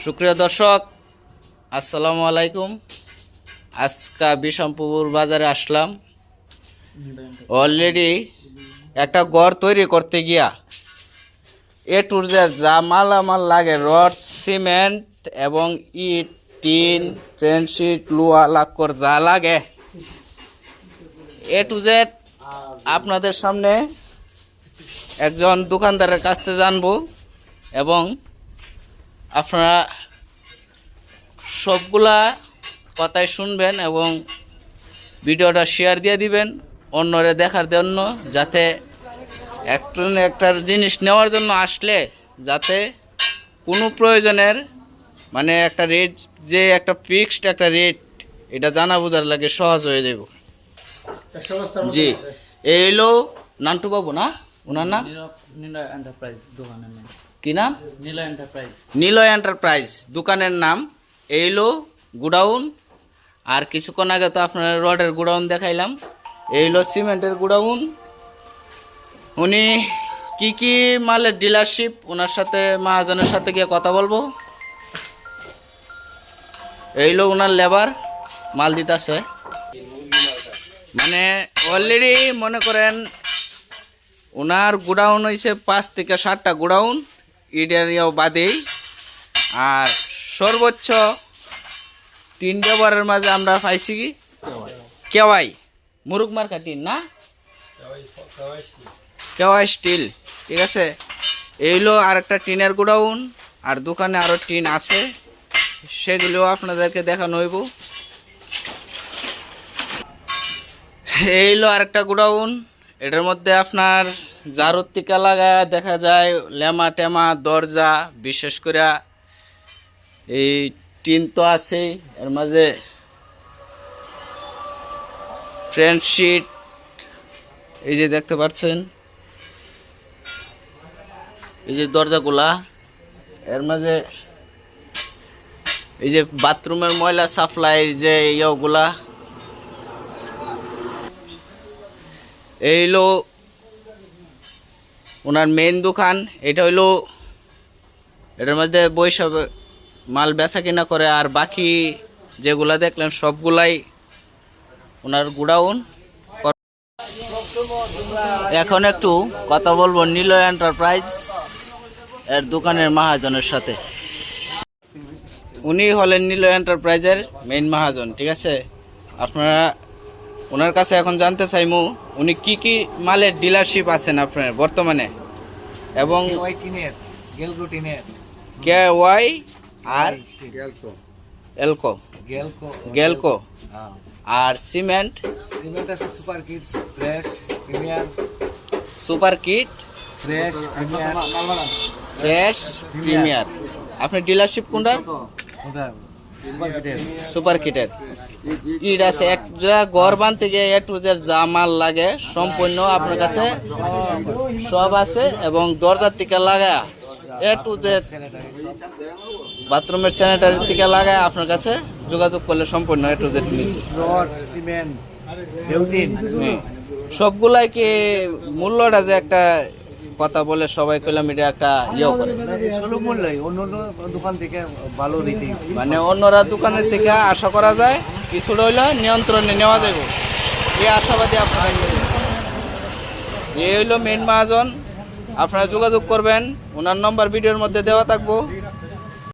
সুপ্রিয় দর্শক, আসসালামু আলাইকুম। আজকে বিষমপুর বাজারে আসলাম। অলরেডি একটা ঘর তৈরি করতে গিয়া এ টু জেড যা মালামাল লাগে, রড, সিমেন্ট এবং ইট, টিন, ফ্রেন্ডশিট, লোহা, লাক্কর যা লাগে এ টু জেড আপনাদের সামনে একজন দোকানদারের কাছ থেকে জানবো এবং আপনারা সবগুলা কথাই শুনবেন এবং ভিডিওটা শেয়ার দিয়ে দিবেন অন্যরে দেখার জন্য, যাতে একটা জিনিস নেওয়ার জন্য আসলে যাতে কোনো প্রয়োজনের মানে একটা রেট, যে একটা ফিক্সড একটা রেট, এটা জানা বোঝার লাগে সহজ হয়ে যাব। জি, এই হলো নান্টু বাবু না, ওনার নাম নিলয় এন্টারপ্রাইজ দোকানের নাম। কি নাম? নিলয় এন্টারপ্রাইজ। নিলয় এন্টারপ্রাইজ দোকানের নাম। এই হলো গুডাউন। আর কিছুক্ষণ আগে তো আপনার রডের গুডাউন দেখাইলাম, এই হলো সিমেন্টের গুডাউন। উনি কি কি মালের ডিলারশিপ, ওনার সাথে মহাজনের সাথে গিয়ে কথা বলবো। এই হলো ওনার লেবার মাল দিতেছে, মানে অলরেডি মনে করেন ওনার গুডাউন হয়েছে 5 থেকে 7টা গুডাউন ইট এরিয়াও বাদেই। আর সর্বোচ্চ 3 ব্যবহারের মাঝে আমরা পাইছি কি কেওয়াই মুরুগ মার্কা টিন না, কেওয়াই স্টিল, ঠিক আছে। এইগুলো আর একটা টিনের গুডাউন, আর দোকানে আরও টিন আছে, সেগুলো আপনাদেরকে দেখানো হইব। এইগুলো আরেকটা গুডাউন, এটার মধ্যে আপনার জারুর টিকা লাগায় দেখা যায় লেমা টেমা দরজা, বিশেষ করে এই টিন তো আছেই, এর মাঝে ফ্রেন্ডশিট এই যে দেখতে পাচ্ছেন, এই যে দরজাগুলা, এর মাঝে এই যে বাথরুমের ময়লা সাপ্লাই যে ইয়েগুলা, এই হলো ওনার মেইন দোকান। এটা হইলো এটার মধ্যে বৈশাখ মাল বেচা কিনা করে, আর বাকি যেগুলা দেখলেন সবগুলাই ওনার গুডাউন। এখন একটু কথা বলবো নিলয় এন্টারপ্রাইজ এর দোকানের মহাজনের সাথে। উনি হলেন নিলয় এন্টারপ্রাইজের মেইন মহাজন, ঠিক আছে। আপনারা ওনার কাছে এখন জানতে চাইমু উনি কি কি মালের ডিলারশিপ আছেন আপনার বর্তমানে, এবং কে ওয়াই আর এলকো গেলকো আর সিমেন্ট আছে super kit, fresh, premier, super kit, fresh, premier, fresh, premier. আপনার ডিলারশিপ কোনটা? ওটা সুপার কিটের। সুপার কিটের ইট আছে একটা ঘর বানতে গিয়ে এ টু জেড যা মাল লাগে সম্পূর্ণ আপনার কাছে সব আছে, এবং দরজার থেকে লাগায় এ টু জেড বাথরুমের স্যানিটারির থেকে লাগায় আপনার কাছে যোগাযোগ করলে সম্পূর্ণ এ টু জেড মিলবে। রড, সিমেন্ট, বিউটিন সবগুলাই কি মূল্যটা যে একটা কথা বলে সবাই কইলাম এটা একটা ইয়ে করে, সুলভ মূল্যই অন্য অন্য দোকান থেকে ভালো রেটিং, মানে অন্যরা দোকানের থেকে আশা করা যায় কিছুটা হইলে নিয়ন্ত্রণে নেওয়া যাবে, এই আশাবাদী আপনার কাছে। এই হইলো মেইন মহাজন, আপনারা যোগাযোগ করবেন, ওনার নম্বর ভিডিওর মধ্যে দেওয়া থাকবো।